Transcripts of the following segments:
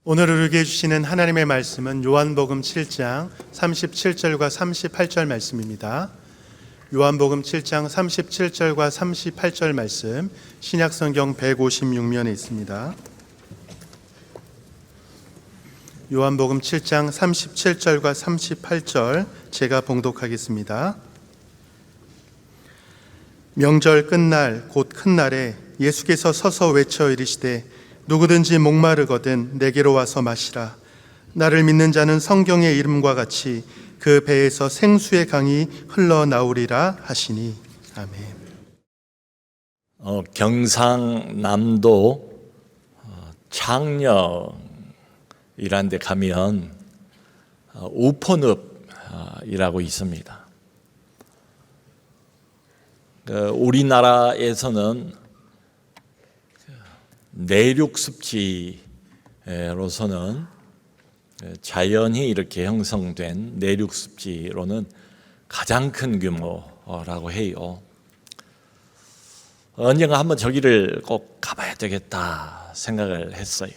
오늘 우리에게 주시는 하나님의 말씀은 요한복음 7장 37절과 38절 말씀입니다. 요한복음 7장 37절과 38절 말씀, 신약성경 156면에 있습니다. 요한복음 7장 37절과 38절 제가 봉독하겠습니다. 명절 끝날 곧 큰 날에 예수께서 서서 외쳐 이르시되 누구든지 목마르거든 내게로 와서 마시라. 나를 믿는 자는 성경의 이름과 같이 그 배에서 생수의 강이 흘러나오리라 하시니. 아멘. 경상남도 창녕이라는 데 가면 우포늪이라고 있습니다. 우리나라에서는 내륙 습지로서는 자연히 이렇게 형성된 내륙 습지로는 가장 큰 규모라고 해요. 언젠가 한번 저기를 꼭 가봐야 되겠다 생각을 했어요.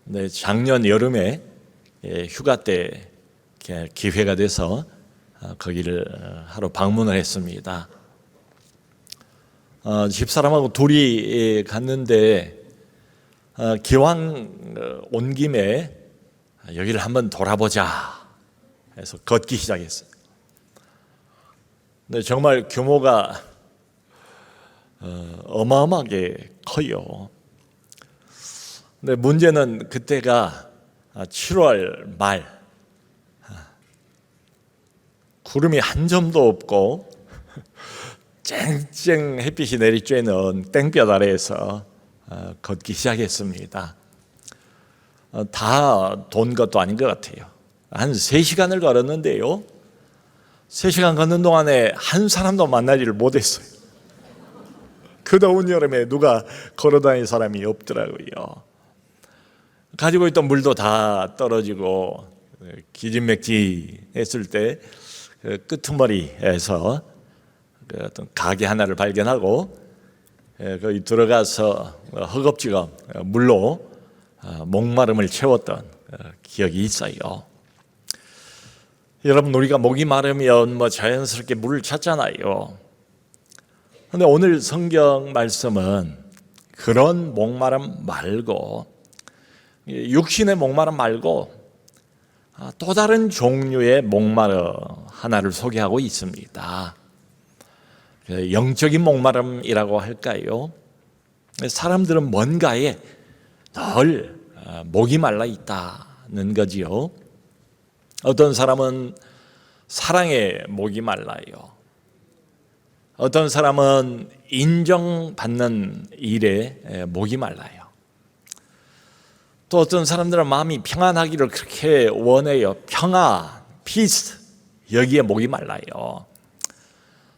근데 작년 여름에 휴가 때 기회가 돼서 거기를 하러 방문을 했습니다. 집사람하고 둘이 갔는데 기왕 온 김에 여기를 한번 돌아보자 해서 걷기 시작했어요. 근데 정말 규모가 어마어마하게 커요. 근데 문제는 그때가 7월 말, 구름이 한 점도 없고 쨍쨍 햇빛이 내리쬐는 땡볕 아래에서 걷기 시작했습니다. 다 돈 것도 아닌 것 같아요. 한 3시간을 걸었는데요, 3시간 걷는 동안에 한 사람도 만나지를 못했어요. 그 더운 여름에 누가 걸어다니는 사람이 없더라고요. 가지고 있던 물도 다 떨어지고 기진맥진했을 때 그 끄트머리에서 어떤 가게 하나를 발견하고 거기 들어가서 허겁지겁 물로 목마름을 채웠던 기억이 있어요. 여러분, 우리가 목이 마르면 자연스럽게 물을 찾잖아요. 그런데 오늘 성경 말씀은 그런 목마름 말고, 육신의 목마름 말고 또 다른 종류의 목마름 하나를 소개하고 있습니다. 영적인 목마름이라고 할까요? 사람들은 뭔가에 늘 목이 말라 있다는 거지요. 어떤 사람은 사랑에 목이 말라요. 어떤 사람은 인정받는 일에 목이 말라요. 또 어떤 사람들은 마음이 평안하기를 그렇게 원해요. 평안, 피스, 여기에 목이 말라요.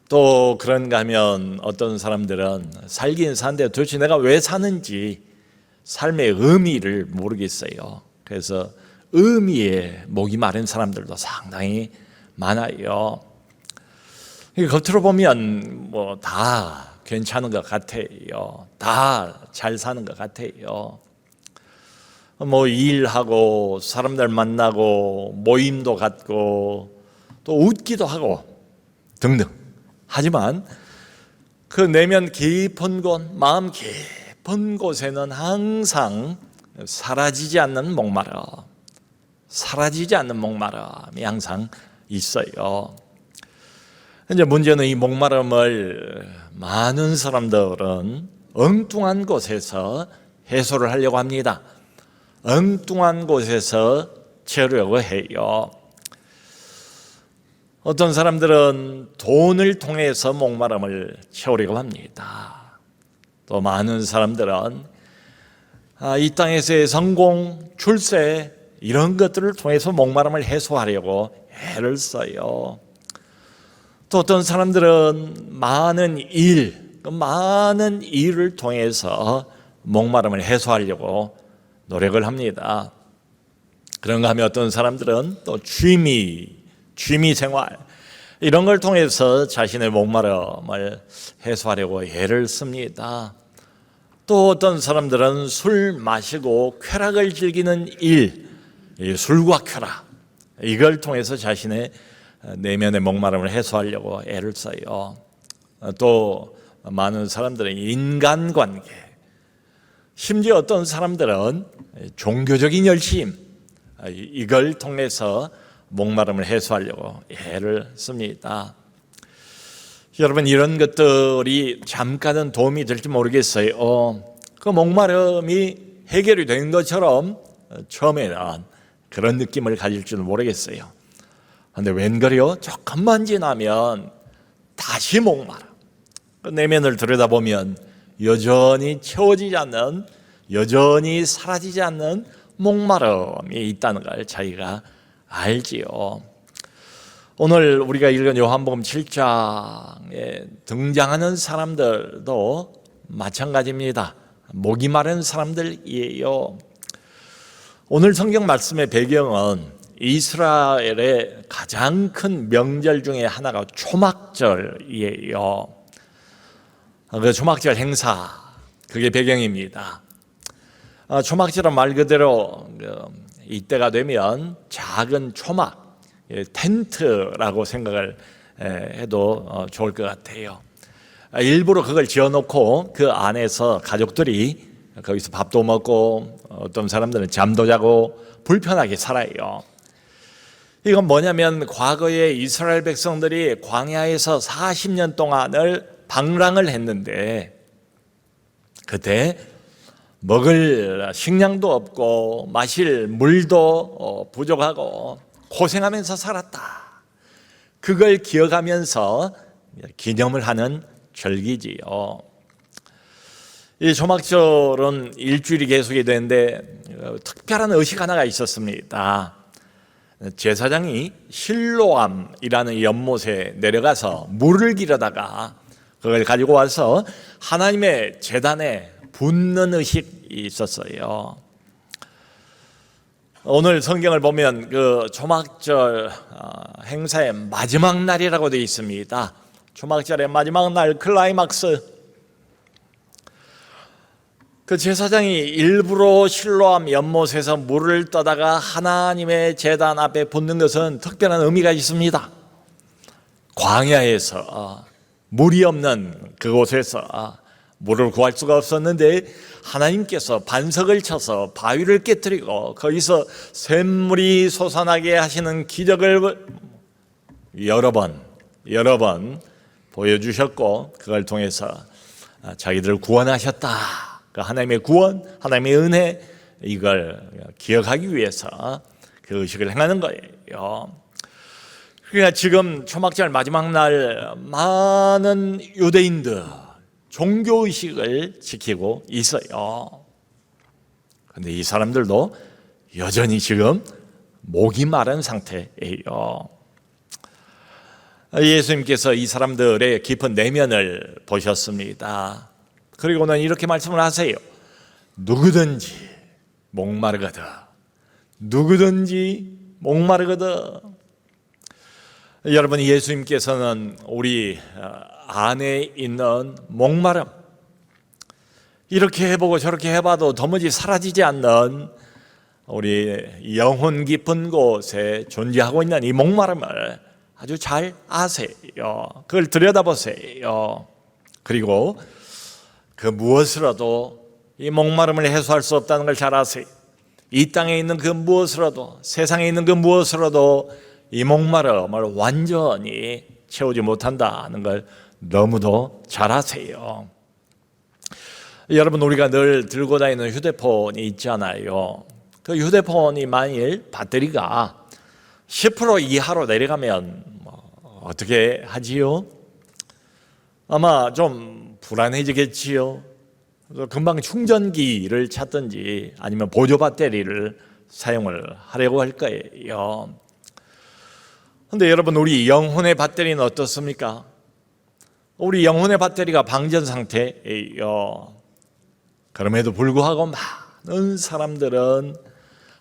또 그런가 하면 어떤 사람들은 살긴 사는데 도대체 내가 왜 사는지 삶의 의미를 모르겠어요. 그래서 의미에 목이 마른 사람들도 상당히 많아요. 겉으로 보면 다 괜찮은 것 같아요. 다 잘 사는 것 같아요. 일하고 사람들 만나고 모임도 갖고 또 웃기도 하고 등등. 하지만 그 내면 깊은 곳, 마음 깊은 곳에는 항상 사라지지 않는 목마름, 사라지지 않는 목마름이 항상 있어요. 이제 문제는 이 목마름을 많은 사람들은 엉뚱한 곳에서 해소를 하려고 합니다. 엉뚱한 곳에서 채우려고 해요. 어떤 사람들은 돈을 통해서 목마름을 채우려고 합니다. 또 많은 사람들은 이 땅에서의 성공, 출세 이런 것들을 통해서 목마름을 해소하려고 애를 써요. 또 어떤 사람들은 많은 일을 통해서 목마름을 해소하려고 노력을 합니다. 그런가 하면 어떤 사람들은 또 취미 생활 이런 걸 통해서 자신의 목마름을 해소하려고 애를 씁니다. 또 어떤 사람들은 술 마시고 쾌락을 즐기는 일, 이 술과 쾌락, 이걸 통해서 자신의 내면의 목마름을 해소하려고 애를 써요. 또 많은 사람들은 인간관계, 심지어 어떤 사람들은 종교적인 열심, 이걸 통해서 목마름을 해소하려고 애를 씁니다. 여러분, 이런 것들이 잠깐은 도움이 될지 모르겠어요. 그 목마름이 해결이 된 것처럼 처음에는 그런 느낌을 가질 줄은 모르겠어요. 그런데 웬걸요? 조금만 지나면 다시 목마름. 그 내면을 들여다보면 여전히 채워지지 않는, 여전히 사라지지 않는 목마름이 있다는 걸 자기가 알지요. 오늘 우리가 읽은 요한복음 7장에 등장하는 사람들도 마찬가지입니다. 목이 마른 사람들이에요. 오늘 성경 말씀의 배경은 이스라엘의 가장 큰 명절 중에 하나가 초막절이에요. 그 초막절 행사, 그게 배경입니다. 초막절은 말 그대로 이때가 되면 작은 초막, 텐트라고 생각을 해도 좋을 것 같아요. 일부러 그걸 지어놓고 그 안에서 가족들이 거기서 밥도 먹고 어떤 사람들은 잠도 자고 불편하게 살아요. 이건 뭐냐면 과거에 이스라엘 백성들이 광야에서 40년 동안을 방랑을 했는데 그때 먹을 식량도 없고 마실 물도 부족하고 고생하면서 살았다. 그걸 기억하면서 기념을 하는 절기지요. 이 초막절은 일주일이 계속이 되는데 특별한 의식 하나가 있었습니다. 제사장이 실로암이라는 연못에 내려가서 물을 기르다가 그걸 가지고 와서 하나님의 제단에 붓는 의식이 있었어요. 오늘 성경을 보면 그 초막절 행사의 마지막 날이라고 되어 있습니다. 초막절의 마지막 날 클라이막스. 그 제사장이 일부러 실로암 연못에서 물을 떠다가 하나님의 제단 앞에 붓는 것은 특별한 의미가 있습니다. 광야에서 물이 없는 그곳에서 물을 구할 수가 없었는데 하나님께서 반석을 쳐서 바위를 깨뜨리고 거기서 샘물이 솟아나게 하시는 기적을 여러 번 보여주셨고 그걸 통해서 자기들을 구원하셨다. 그 하나님의 구원, 하나님의 은혜, 이걸 기억하기 위해서 그 의식을 행하는 거예요. 그러니까 지금 초막절 마지막 날 많은 유대인들 종교의식을 지키고 있어요. 그런데 이 사람들도 여전히 지금 목이 마른 상태예요. 예수님께서 이 사람들의 깊은 내면을 보셨습니다. 그리고는 이렇게 말씀을 하세요. 누구든지 목마르거든. 누구든지 목마르거든. 여러분, 예수님께서는 우리 안에 있는 목마름, 이렇게 해보고 저렇게 해봐도 도무지 사라지지 않는 우리 영혼 깊은 곳에 존재하고 있는 이 목마름을 아주 잘 아세요. 그걸 들여다보세요. 그리고 그 무엇으로도 이 목마름을 해소할 수 없다는 걸 잘 아세요. 이 땅에 있는 그 무엇으로도, 세상에 있는 그 무엇으로도 이 목마름을 완전히 채우지 못한다는 걸 너무도 잘 아세요. 여러분, 우리가 늘 들고 다니는 휴대폰이 있잖아요. 그 휴대폰이 만일 배터리가 10% 이하로 내려가면 어떻게 하지요? 아마 좀 불안해지겠지요. 금방 충전기를 찾든지 아니면 보조 배터리를 사용을 하려고 할 거예요. 그런데 여러분, 우리 영혼의 배터리는 어떻습니까? 우리 영혼의 배터리가 방전 상태예요. 그럼에도 불구하고 많은 사람들은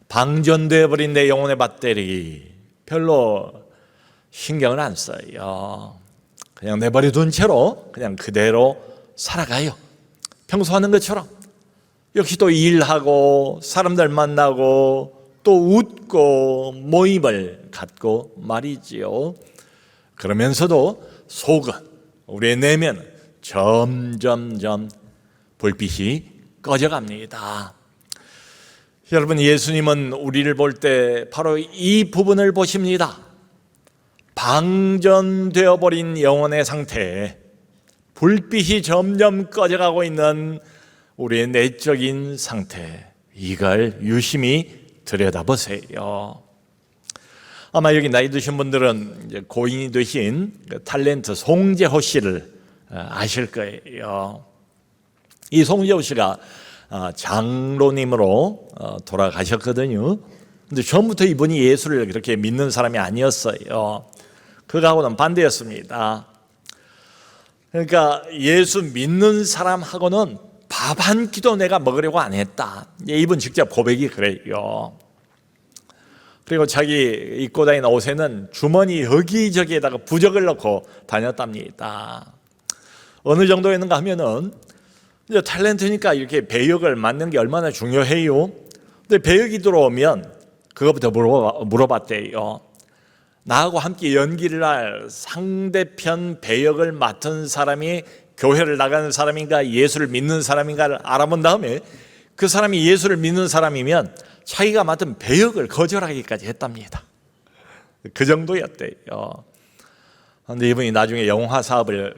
방전되어 버린 내 영혼의 배터리 별로 신경을 안 써요. 그냥 내버려 둔 채로 그냥 그대로 살아가요. 평소 하는 것처럼 역시 또 일하고 사람들 만나고 또 웃고 모임을 갖고 말이지요. 그러면서도 속은, 우리의 내면은 점점점 불빛이 꺼져갑니다. 여러분, 예수님은 우리를 볼 때 바로 이 부분을 보십니다. 방전되어 버린 영혼의 상태에 불빛이 점점 꺼져가고 있는 우리의 내적인 상태, 이걸 유심히 들여다보세요. 아마 여기 나이 드신 분들은 이제 고인이 되신 탤런트 송재호 씨를 아실 거예요. 이 송재호 씨가 장로님으로 돌아가셨거든요. 근데 처음부터 이분이 예수를 그렇게 믿는 사람이 아니었어요. 그거하고는 반대였습니다. 그러니까 예수 믿는 사람하고는 밥 한 끼도 내가 먹으려고 안 했다. 이분 직접 고백이 그래요. 그리고 자기 입고 다니는 옷에는 주머니 여기저기에다가 부적을 넣고 다녔답니다. 어느 정도였는가 하면은 이제 탤런트니까 이렇게 배역을 맡는 게 얼마나 중요해요. 근데 배역이 들어오면 그거부터 물어봤대요. 나하고 함께 연기를 할 상대편 배역을 맡은 사람이 교회를 나가는 사람인가 예수를 믿는 사람인가를 알아본 다음에 그 사람이 예수를 믿는 사람이면 자기가 맡은 배역을 거절하기까지 했답니다. 그 정도였대요. 그런데 이분이 나중에 영화 사업을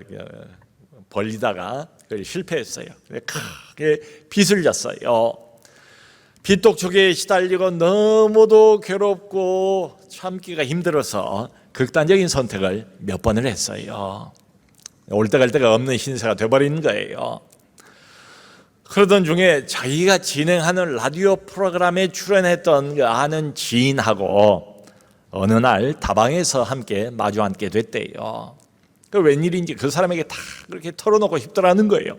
벌리다가 실패했어요. 크게 빚을 졌어요. 빚독촉에 시달리고 너무도 괴롭고 참기가 힘들어서 극단적인 선택을 몇 번을 했어요. 올 때 갈 데가 없는 신세가 돼버린 거예요. 그러던 중에 자기가 진행하는 라디오 프로그램에 출연했던 그 아는 지인하고 어느 날 다방에서 함께 마주 앉게 됐대요. 그 웬일인지 그 사람에게 다 그렇게 털어놓고 싶더라는 거예요.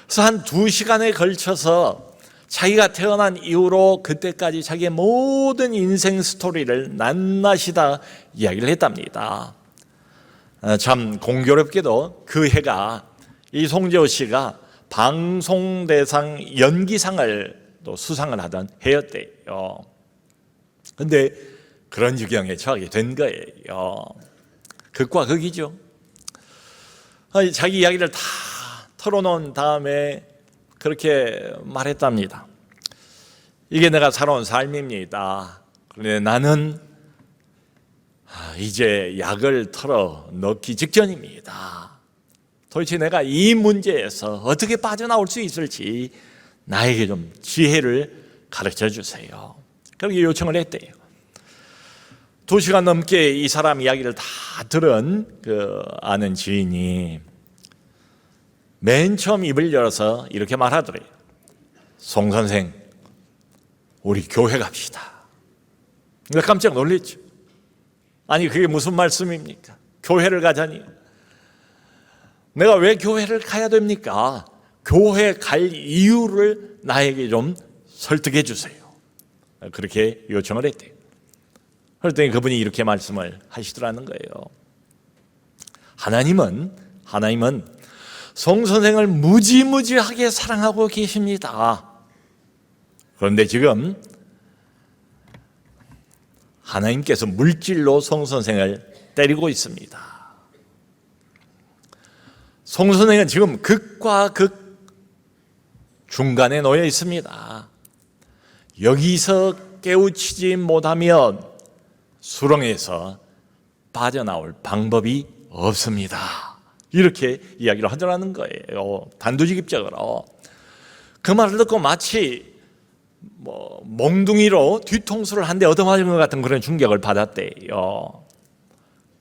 그래서 한 2시간에 걸쳐서 자기가 태어난 이후로 그때까지 자기의 모든 인생 스토리를 낱낱이 다 이야기를 했답니다. 참 공교롭게도 그 해가 이 송재호 씨가 방송대상 연기상을 또 수상을 하던 해였대요. 그런데 그런 지경에 처하게 된 거예요. 극과 극이죠. 자기 이야기를 다 털어놓은 다음에 그렇게 말했답니다. 이게 내가 살아온 삶입니다. 그런데 나는 이제 약을 털어 넣기 직전입니다. 도대체 내가 이 문제에서 어떻게 빠져나올 수 있을지 나에게 좀 지혜를 가르쳐 주세요. 그렇게 요청을 했대요. 2시간 넘게 이 사람 이야기를 다 들은 그 아는 지인이 맨 처음 입을 열어서 이렇게 말하더래요. 송 선생, 우리 교회 갑시다. 내가 깜짝 놀랐죠. 아니 그게 무슨 말씀입니까? 교회를 가자니. 내가 왜 교회를 가야 됩니까? 교회 갈 이유를 나에게 좀 설득해 주세요. 그렇게 요청을 했대요. 그랬더니 그분이 이렇게 말씀을 하시더라는 거예요. 하나님은 송 선생을 무지무지하게 사랑하고 계십니다. 그런데 지금 하나님께서 물질로 송 선생을 때리고 있습니다. 송 선생은 지금 극과 극 중간에 놓여 있습니다. 여기서 깨우치지 못하면 수렁에서 빠져나올 방법이 없습니다. 이렇게 이야기를 하더라는 거예요. 단도직입적으로. 그 말을 듣고 마치 몽둥이로 뒤통수를 한 대 얻어맞은 것 같은 그런 충격을 받았대요.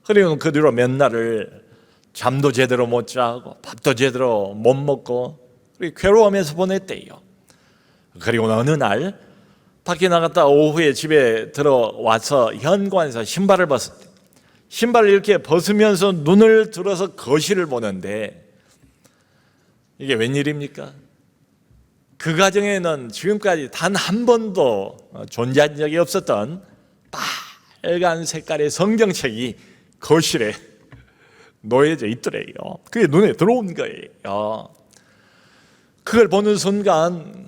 그리고 그 뒤로 몇 날을 잠도 제대로 못 자고 밥도 제대로 못 먹고 괴로워하면서 보냈대요. 그리고 어느 날 밖에 나갔다 오후에 집에 들어와서 현관에서 신발을 벗었대. 신발을 이렇게 벗으면서 눈을 들어서 거실을 보는데 이게 웬일입니까? 그 가정에는 지금까지 단 한 번도 존재한 적이 없었던 빨간 색깔의 성경책이 거실에 놓여져 있더래요. 그게 눈에 들어온 거예요. 그걸 보는 순간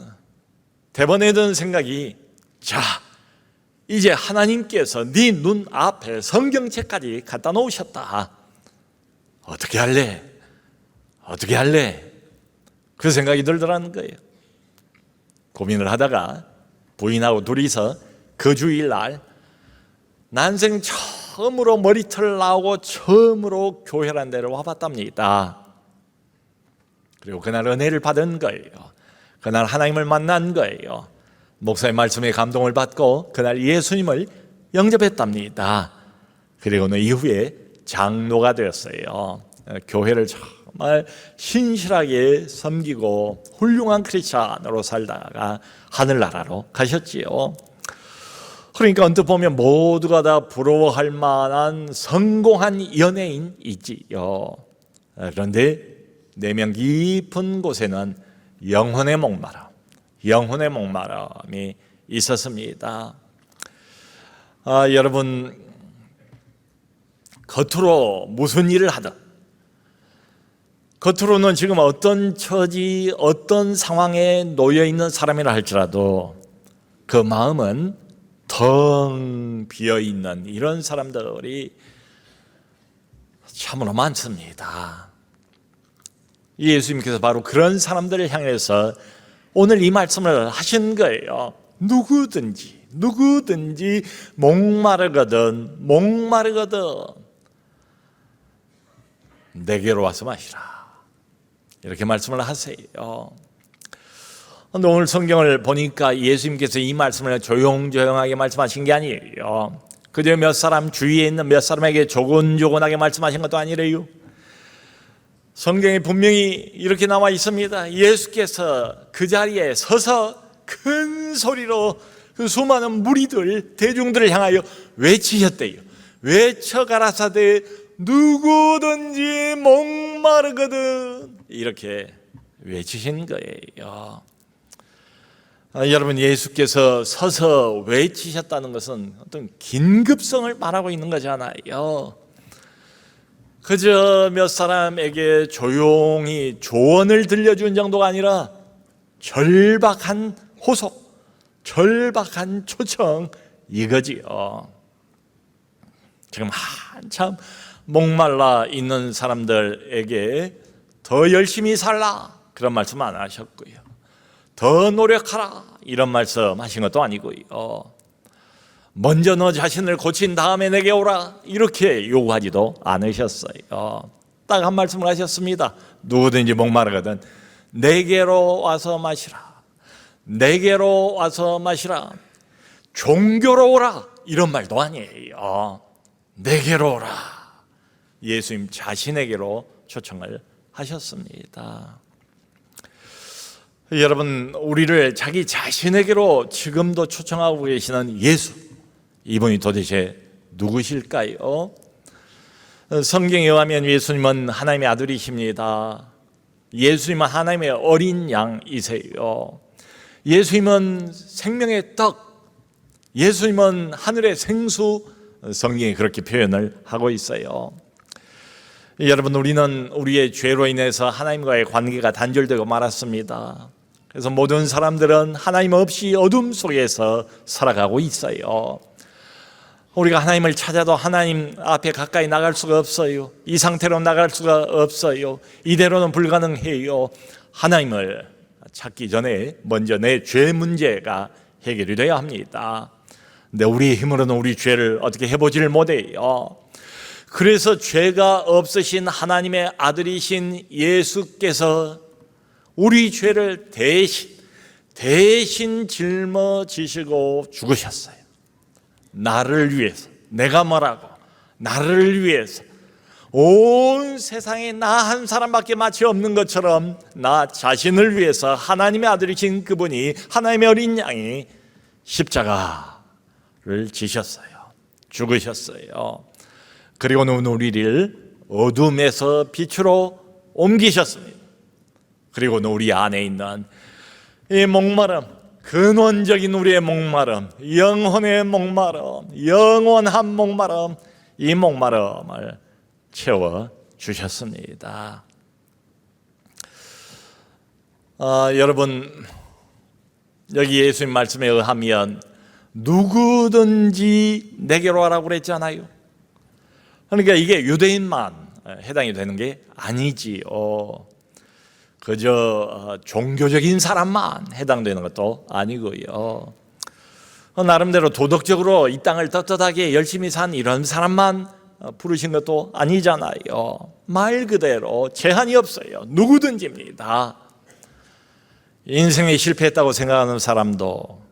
대번에 든 생각이, 자, 이제 하나님께서 네 눈 앞에 성경책까지 갖다 놓으셨다. 어떻게 할래? 어떻게 할래? 그 생각이 들더라는 거예요. 고민을 하다가 부인하고 둘이서 그 주일날 난생 처음으로 머리털 나오고 처음으로 교회라는 데를 와봤답니다. 그리고 그날 은혜를 받은 거예요. 그날 하나님을 만난 거예요. 목사의 말씀에 감동을 받고 그날 예수님을 영접했답니다. 그리고는 이후에 장로가 되었어요. 교회를 정말 신실하게 섬기고 훌륭한 크리스찬으로 살다가 하늘나라로 가셨지요. 그러니까 언뜻 보면 모두가 다 부러워할 만한 성공한 연예인이지요. 그런데 내면 깊은 곳에는 영혼의 목마름이 있었습니다. 여러분, 겉으로 무슨 일을 하든, 겉으로는 지금 어떤 처지, 어떤 상황에 놓여 있는 사람이라 할지라도 그 마음은 텅 비어 있는 이런 사람들이 참으로 많습니다. 예수님께서 바로 그런 사람들을 향해서 오늘 이 말씀을 하신 거예요. 누구든지 목마르거든 내게로 와서 마시라, 이렇게 말씀을 하세요. 그런데 오늘 성경을 보니까 예수님께서 이 말씀을 조용조용하게 말씀하신 게 아니에요. 그저 몇 사람 주위에 있는 몇 사람에게 조곤조곤하게 말씀하신 것도 아니래요. 성경에 분명히 이렇게 나와 있습니다. 예수께서 그 자리에 서서 큰 소리로 그 수많은 무리들, 대중들을 향하여 외치셨대요. 외쳐 가라사대 누구든지 목마르거든, 이렇게 외치신 거예요. 여러분, 예수께서 서서 외치셨다는 것은 어떤 긴급성을 말하고 있는 거잖아요. 그저 몇 사람에게 조용히 조언을 들려준 정도가 아니라 절박한 호소, 절박한 초청, 이거지요. 지금 한참 목말라 있는 사람들에게 더 열심히 살라, 그런 말씀 안 하셨고요. 더 노력하라, 이런 말씀 하신 것도 아니고요. 먼저 너 자신을 고친 다음에 내게 오라, 이렇게 요구하지도 않으셨어요. 딱 한 말씀을 하셨습니다. 누구든지 목마르거든 내게로 와서 마시라, 내게로 와서 마시라. 종교로 오라, 이런 말도 아니에요. 내게로 오라, 예수님 자신에게로 초청을 하셨습니다. 여러분, 우리를 자기 자신에게로 지금도 초청하고 계시는 예수, 이분이 도대체 누구실까요? 성경에 의하면 예수님은 하나님의 아들이십니다. 예수님은 하나님의 어린 양이세요. 예수님은 생명의 떡, 예수님은 하늘의 생수, 성경이 그렇게 표현을 하고 있어요. 여러분, 우리는 우리의 죄로 인해서 하나님과의 관계가 단절되고 말았습니다. 그래서 모든 사람들은 하나님 없이 어둠 속에서 살아가고 있어요. 우리가 하나님을 찾아도 하나님 앞에 가까이 나갈 수가 없어요. 이 상태로 나갈 수가 없어요. 이대로는 불가능해요. 하나님을 찾기 전에 먼저 내 죄 문제가 해결이 돼야 합니다. 근데 우리의 힘으로는 우리 죄를 어떻게 해보지를 못해요. 그래서 죄가 없으신 하나님의 아들이신 예수께서 우리 죄를 대신 짊어지시고 죽으셨어요. 나를 위해서, 내가 뭐라고, 나를 위해서 온 세상에 나 한 사람밖에 마치 없는 것처럼 나 자신을 위해서 하나님의 아들이신 그분이, 하나님의 어린 양이 십자가를 지셨어요. 죽으셨어요. 그리고는 우리를 어둠에서 빛으로 옮기셨습니다. 그리고는 우리 안에 있는 이 목마름, 근원적인 우리의 목마름, 영혼의 목마름, 영원한 목마름, 이 목마름을 채워주셨습니다. 여러분, 여기 예수님 말씀에 의하면 누구든지 내게로 와라고 그랬잖아요. 그러니까 이게 유대인만 해당이 되는 게 아니지요. 그저 종교적인 사람만 해당되는 것도 아니고요. 나름대로 도덕적으로 이 땅을 떳떳하게 열심히 산 이런 사람만 부르신 것도 아니잖아요. 말 그대로 제한이 없어요. 누구든지입니다. 인생에 실패했다고 생각하는 사람도,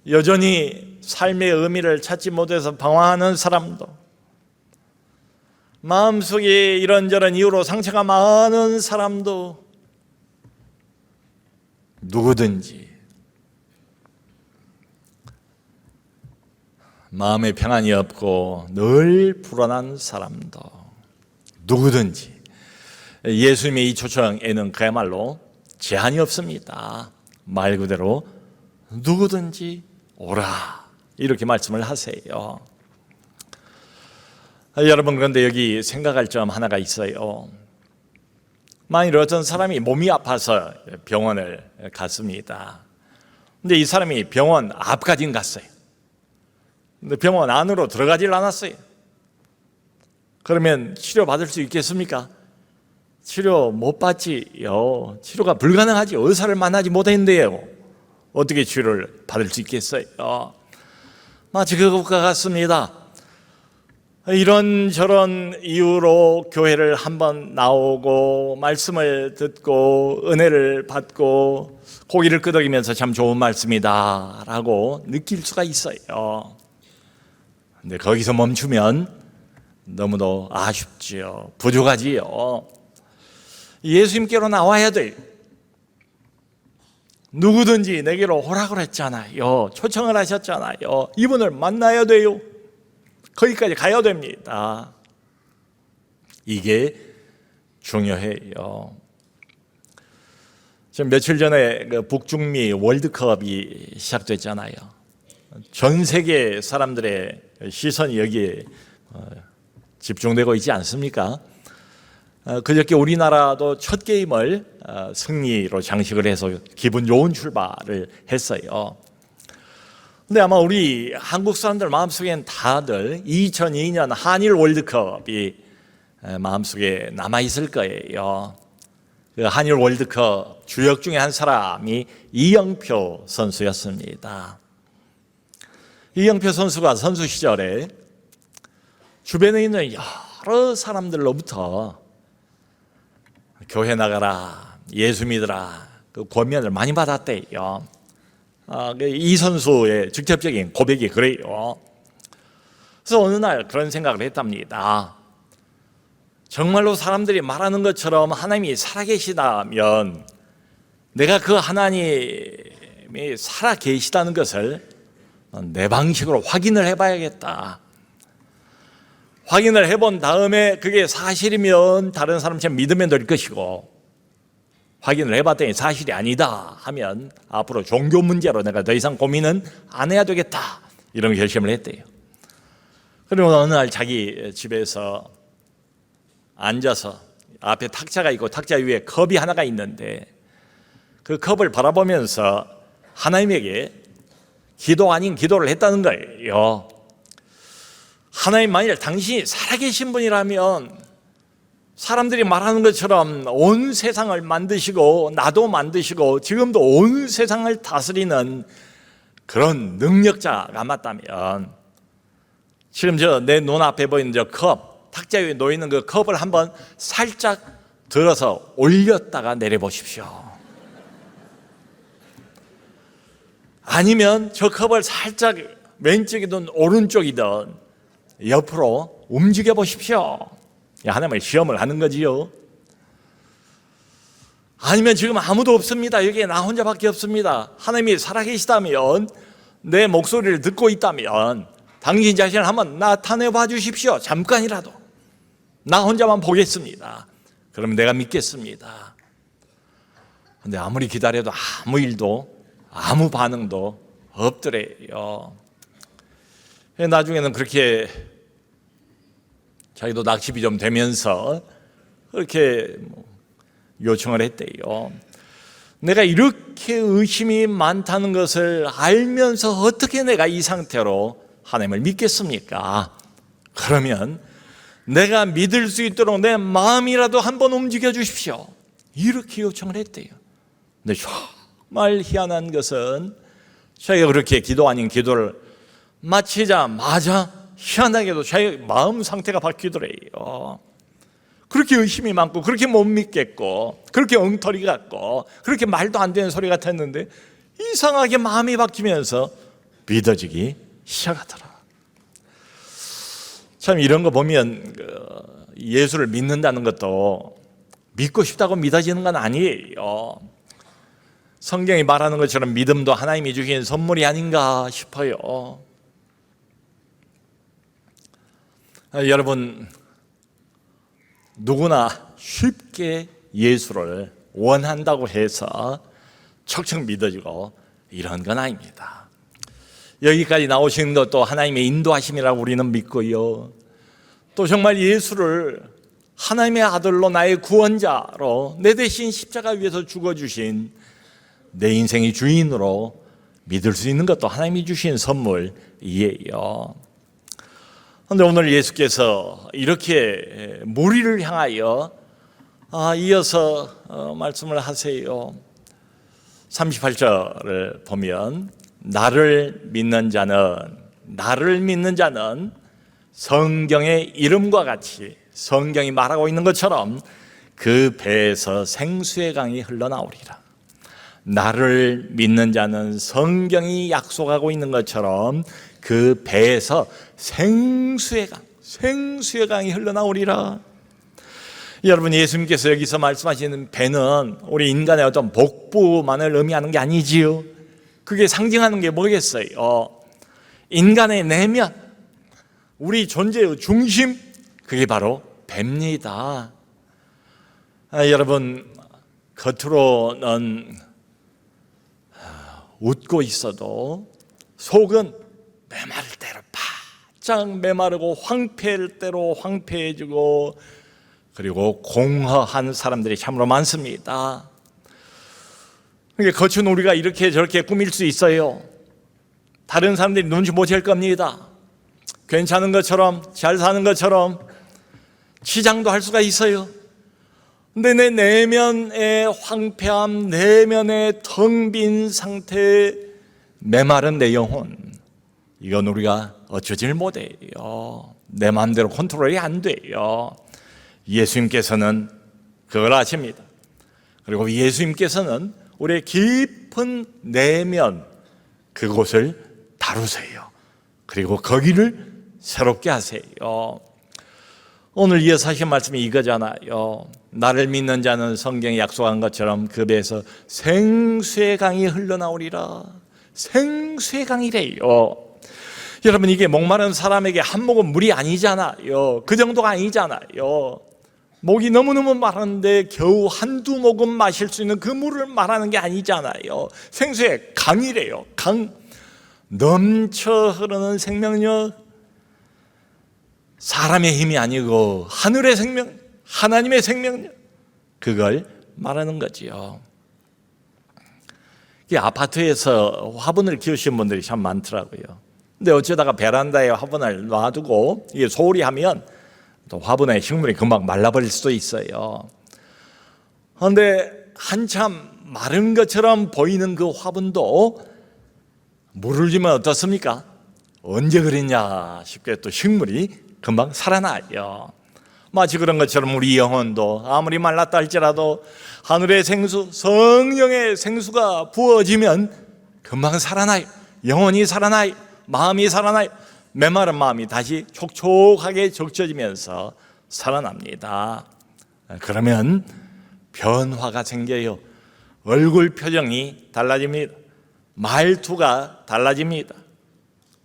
여전히 삶의 의미를 찾지 못해서 방황하는 사람도, 마음속에 이런저런 이유로 상처가 많은 사람도, 누구든지 마음에 평안이 없고 늘 불안한 사람도, 누구든지 예수님의 이 초청에는 그야말로 제한이 없습니다. 말 그대로 누구든지 오라, 이렇게 말씀을 하세요. 여러분, 그런데 여기 생각할 점 하나가 있어요. 만일 어떤 사람이 몸이 아파서 병원을 갔습니다. 근데 이 사람이 병원 앞까지는 갔어요. 근데 병원 안으로 들어가질 않았어요. 그러면 치료받을 수 있겠습니까? 치료 못 받지요. 치료가 불가능하지. 의사를 만나지 못했는데요, 어떻게 치료를 받을 수 있겠어요? 마치 그것과 같습니다. 이런저런 이유로 교회를 한번 나오고 말씀을 듣고 은혜를 받고 고기를 끄덕이면서 참 좋은 말씀이다 라고 느낄 수가 있어요. 근데 거기서 멈추면 너무도 아쉽지요. 부족하지요. 예수님께로 나와야 돼요. 누구든지 내게로 오라고 그랬잖아요. 초청을 하셨잖아요. 이분을 만나야 돼요. 거기까지 가야 됩니다. 이게 중요해요. 지금 며칠 전에 그 북중미 월드컵이 시작됐잖아요. 전 세계 사람들의 시선이 여기에 집중되고 있지 않습니까? 그저께 우리나라도 첫 게임을 승리로 장식을 해서 기분 좋은 출발을 했어요. 근데 아마 우리 한국 사람들 마음속에는 다들 2002년 한일 월드컵이 마음속에 남아있을 거예요. 그 한일 월드컵 주역 중에 한 사람이 이영표 선수였습니다. 이영표 선수가 선수 시절에 주변에 있는 여러 사람들로부터 교회 나가라, 예수 믿으라, 그 권면을 많이 받았대요. 이 선수의 직접적인 고백이 그래요. 그래서 어느 날 그런 생각을 했답니다. 정말로 사람들이 말하는 것처럼 하나님이 살아계시다면 내가 그 하나님이 살아계시다는 것을 내 방식으로 확인을 해봐야겠다. 확인을 해본 다음에 그게 사실이면 다른 사람처럼 믿으면 될 것이고, 확인을 해봤더니 사실이 아니다 하면 앞으로 종교 문제로 내가 더 이상 고민은 안 해야 되겠다, 이런 결심을 했대요. 그리고 어느 날 자기 집에서 앉아서 앞에 탁자가 있고 탁자 위에 컵이 하나가 있는데 그 컵을 바라보면서 하나님에게 기도 아닌 기도를 했다는 거예요. 하나님, 만일 당신이 살아계신 분이라면 사람들이 말하는 것처럼 온 세상을 만드시고 나도 만드시고 지금도 온 세상을 다스리는 그런 능력자가 맞다면 지금 저 내 눈앞에 보이는 저 컵, 탁자 위에 놓이는 그 컵을 한번 살짝 들어서 올렸다가 내려보십시오. 아니면 저 컵을 살짝 왼쪽이든 오른쪽이든 옆으로 움직여 보십시오. 하나님을 시험을 하는 거지요. 아니면 지금 아무도 없습니다. 여기에 나 혼자밖에 없습니다. 하나님이 살아계시다면, 내 목소리를 듣고 있다면 당신 자신을 한번 나타내 봐 주십시오. 잠깐이라도 나 혼자만 보겠습니다. 그러면 내가 믿겠습니다. 그런데 아무리 기다려도 아무 일도 아무 반응도 없더래요. 나중에는 그렇게 자기도 낚시비 좀 되면서 그렇게 요청을 했대요. 내가 이렇게 의심이 많다는 것을 알면서 어떻게 내가 이 상태로 하나님을 믿겠습니까? 그러면 내가 믿을 수 있도록 내 마음이라도 한번 움직여 주십시오. 이렇게 요청을 했대요. 근데 정말 희한한 것은 자기가 그렇게 기도 아닌 기도를 마치자마자 희한하게도 자기 마음 상태가 바뀌더래요. 그렇게 의심이 많고 그렇게 못 믿겠고 그렇게 엉터리 같고 그렇게 말도 안 되는 소리 같았는데 이상하게 마음이 바뀌면서 믿어지기 시작하더라. 참 이런 거 보면 예수를 믿는다는 것도 믿고 싶다고 믿어지는 건 아니에요. 성경이 말하는 것처럼 믿음도 하나님이 주신 선물이 아닌가 싶어요. 여러분, 누구나 쉽게 예수를 원한다고 해서 척척 믿어지고 이런 건 아닙니다. 여기까지 나오시는 것도 하나님의 인도하심이라고 우리는 믿고요. 또 정말 예수를 하나님의 아들로 나의 구원자로 내 대신 십자가 위에서 죽어주신 내 인생의 주인으로 믿을 수 있는 것도 하나님이 주신 선물이에요. 그런데 오늘 예수께서 이렇게 무리를 향하여 이어서 말씀을 하세요. 38절을 보면 나를 믿는 자는 성경의 이름과 같이 성경이 말하고 있는 것처럼 그 배에서 생수의 강이 흘러나오리라. 나를 믿는 자는 성경이 약속하고 있는 것처럼 그 배에서 생수의 강이 흘러나오리라. 여러분, 예수님께서 여기서 말씀하시는 배는 우리 인간의 어떤 복부만을 의미하는 게 아니지요. 그게 상징하는 게 뭐겠어요? 인간의 내면, 우리 존재의 중심, 그게 바로 배입니다. 여러분, 겉으로는 웃고 있어도 속은 메마를 대로 바짝 메마르고 황폐할 대로 황폐해지고 그리고 공허한 사람들이 참으로 많습니다. 그러니까 겉은 우리가 이렇게 저렇게 꾸밀 수 있어요. 다른 사람들이 눈치 못 챌 겁니다. 괜찮은 것처럼 잘 사는 것처럼 치장도 할 수가 있어요. 근데 내 내면의 황폐함, 내면의 텅 빈 상태, 메마른 내 영혼, 이건 우리가 어쩌질 못해요. 내 마음대로 컨트롤이 안 돼요. 예수님께서는 그걸 아십니다. 그리고 예수님께서는 우리의 깊은 내면, 그곳을 다루세요. 그리고 거기를 새롭게 하세요. 오늘 이어서 하신 말씀이 이거잖아요. 나를 믿는 자는 성경에 약속한 것처럼 그 배에서 생수의 강이 흘러나오리라. 생수의 강이래요. 여러분, 이게 목마른 사람에게 한 모금 물이 아니잖아요. 그 정도가 아니잖아요. 목이 너무너무 마른데 겨우 한두 모금 마실 수 있는 그 물을 말하는 게 아니잖아요. 생수의 강이래요. 강, 넘쳐 흐르는 생명력, 사람의 힘이 아니고 하늘의 생명, 하나님의 생명력, 그걸 말하는 거지요. 이 아파트에서 화분을 키우시는 분들이 참 많더라고요. 근데 어쩌다가 베란다에 화분을 놔두고 이게 소홀히 하면 또 화분에 식물이 금방 말라버릴 수도 있어요. 그런데 한참 마른 것처럼 보이는 그 화분도 물을 주면 어떻습니까? 언제 그랬냐 싶게 또 식물이 금방 살아나요. 마치 그런 것처럼 우리 영혼도 아무리 말랐다 할지라도 하늘의 생수, 성령의 생수가 부어지면 금방 살아나요. 영혼이 살아나요. 마음이 살아나요. 메마른 마음이 다시 촉촉하게 적셔지면서 살아납니다. 그러면 변화가 생겨요. 얼굴 표정이 달라집니다. 말투가 달라집니다.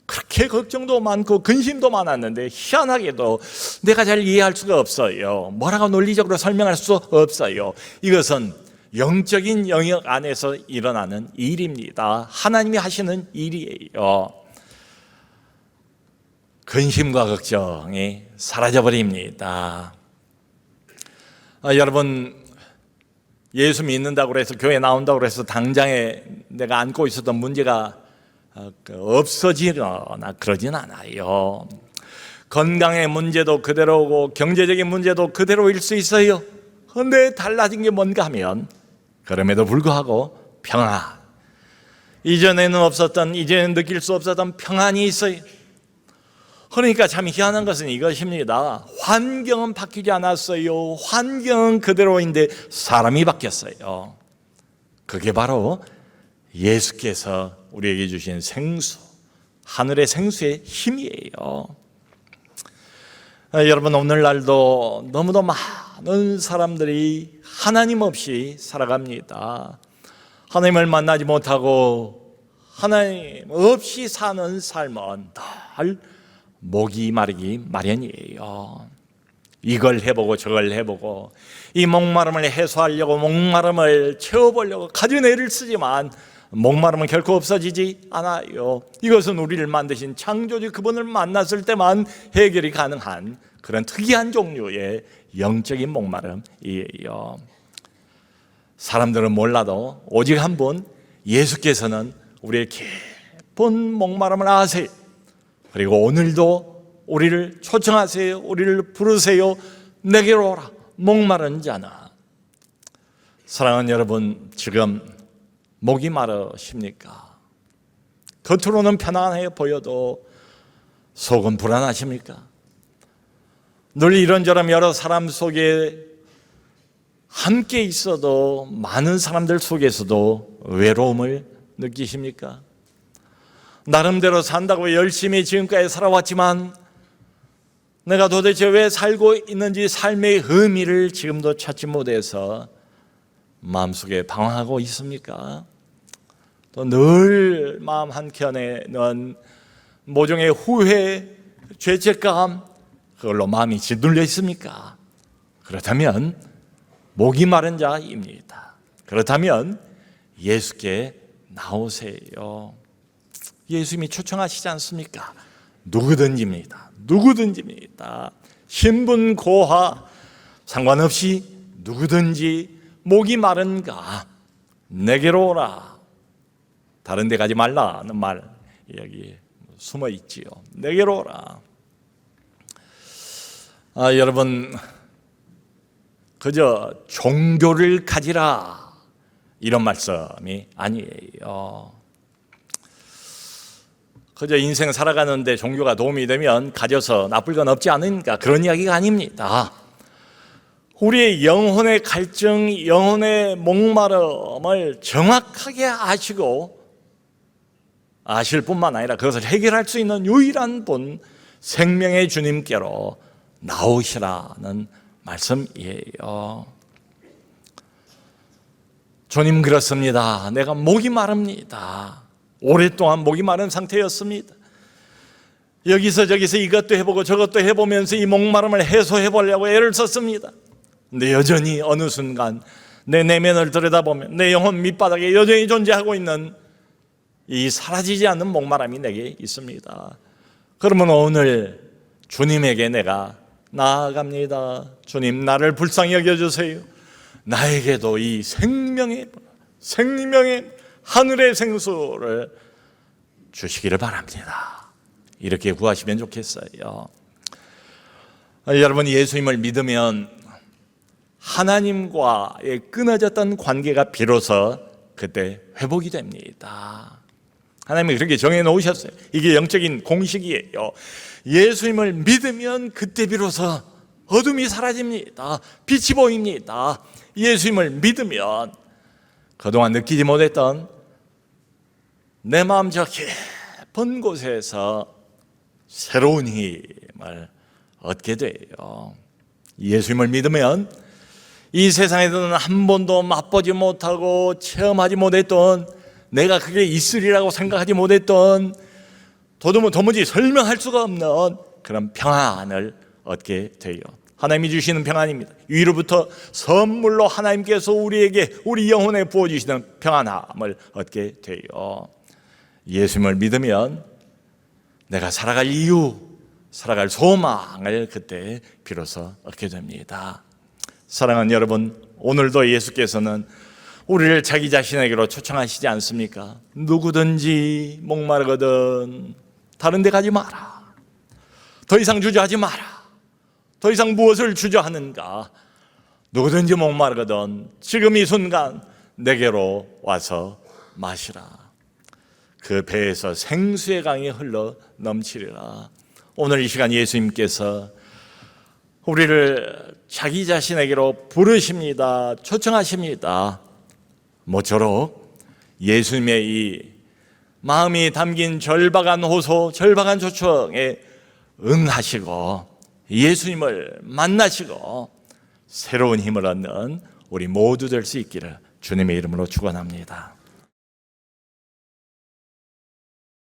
그렇게 걱정도 많고 근심도 많았는데 희한하게도 내가 잘 이해할 수가 없어요. 뭐라고 논리적으로 설명할 수 없어요. 이것은 영적인 영역 안에서 일어나는 일입니다. 하나님이 하시는 일이에요. 근심과 걱정이 사라져버립니다. 여러분, 예수 믿는다고 해서 교회 나온다고 해서 당장에 내가 안고 있었던 문제가 없어지거나 그러진 않아요. 건강의 문제도 그대로고 경제적인 문제도 그대로일 수 있어요. 그런데 달라진 게 뭔가 하면 그럼에도 불구하고 평안, 이전에는 없었던, 이제는 느낄 수 없었던 평안이 있어요. 그러니까 참 희한한 것은 이것입니다. 환경은 바뀌지 않았어요. 환경은 그대로인데 사람이 바뀌었어요. 그게 바로 예수께서 우리에게 주신 생수, 하늘의 생수의 힘이에요. 여러분, 오늘날도 너무도 많은 사람들이 하나님 없이 살아갑니다. 하나님을 만나지 못하고 하나님 없이 사는 삶은 늘 목이 마르기 마련이에요. 이걸 해보고 저걸 해보고 이 목마름을 해소하려고 목마름을 채워보려고 가진 애를 쓰지만 목마름은 결코 없어지지 않아요. 이것은 우리를 만드신 창조주 그분을 만났을 때만 해결이 가능한 그런 특이한 종류의 영적인 목마름이에요. 사람들은 몰라도 오직 한 분 예수께서는 우리의 깊은 목마름을 아세요. 그리고 오늘도 우리를 초청하세요. 우리를 부르세요. 내게로 오라. 목마른 자나. 사랑하는 여러분, 지금 목이 마르십니까? 겉으로는 편안해 보여도 속은 불안하십니까? 늘 이런저런 여러 사람 속에 함께 있어도 많은 사람들 속에서도 외로움을 느끼십니까? 나름대로 산다고 열심히 지금까지 살아왔지만 내가 도대체 왜 살고 있는지 삶의 의미를 지금도 찾지 못해서 마음속에 방황하고 있습니까? 또 늘 마음 한켠에는 모종의 후회, 죄책감, 그걸로 마음이 짓눌려 있습니까? 그렇다면 목이 마른 자입니다. 그렇다면 예수께 나오세요. 예수님이 초청하시지 않습니까? 누구든지입니다. 누구든지입니다. 신분 고하 상관없이 누구든지 목이 마른가 내게로 오라. 다른 데 가지 말라는 말 여기 숨어 있지요. 내게로 오라. 여러분, 그저 종교를 가지라 이런 말씀이 아니에요. 그저 인생 살아가는데 종교가 도움이 되면 가져서 나쁠 건 없지 않으니까 그런 이야기가 아닙니다. 우리의 영혼의 갈증, 영혼의 목마름을 정확하게 아실 뿐만 아니라 그것을 해결할 수 있는 유일한 분, 생명의 주님께로 나오시라는 말씀이에요. 주님, 그렇습니다. 내가 목이 마릅니다. 오랫동안 목이 마른 상태였습니다. 여기서 저기서 이것도 해보고 저것도 해보면서 이 목마름을 해소해 보려고 애를 썼습니다. 근데 여전히 어느 순간 내 내면을 들여다보면 내 영혼 밑바닥에 여전히 존재하고 있는 이 사라지지 않는 목마름이 내게 있습니다. 그러면 오늘 주님에게 내가 나아갑니다. 주님, 나를 불쌍히 여겨주세요. 나에게도 이 생명의 하늘의 생수를 주시기를 바랍니다. 이렇게 구하시면 좋겠어요. 여러분, 예수님을 믿으면 하나님과의 끊어졌던 관계가 비로소 그때 회복이 됩니다. 하나님이 그렇게 정해놓으셨어요. 이게 영적인 공식이에요. 예수님을 믿으면 그때 비로소 어둠이 사라집니다. 빛이 보입니다. 예수님을 믿으면 그동안 느끼지 못했던 내 마음 저 깊은 곳에서 새로운 힘을 얻게 돼요. 예수님을 믿으면 이 세상에서는 한 번도 맛보지 못하고 체험하지 못했던, 내가 그게 있으리라고 생각하지 못했던, 도무지 설명할 수가 없는 그런 평안을 얻게 돼요. 하나님이 주시는 평안입니다. 위로부터 선물로 하나님께서 우리에게, 우리 영혼에 부어주시는 평안함을 얻게 돼요. 예수님을 믿으면 내가 살아갈 이유, 살아갈 소망을 그때 비로소 얻게 됩니다. 사랑하는 여러분, 오늘도 예수께서는 우리를 자기 자신에게로 초청하시지 않습니까? 누구든지 목마르거든 다른 데 가지 마라. 더 이상 주저하지 마라. 더 이상 무엇을 주저하는가? 누구든지 목마르거든 지금 이 순간 내게로 와서 마시라. 그 배에서 생수의 강이 흘러 넘치리라. 오늘 이 시간 예수님께서 우리를 자기 자신에게로 부르십니다. 초청하십니다. 모쪼록 예수님의 이 마음이 담긴 절박한 호소, 절박한 초청에 응하시고 예수님을 만나시고 새로운 힘을 얻는 우리 모두 될 수 있기를 주님의 이름으로 축원합니다.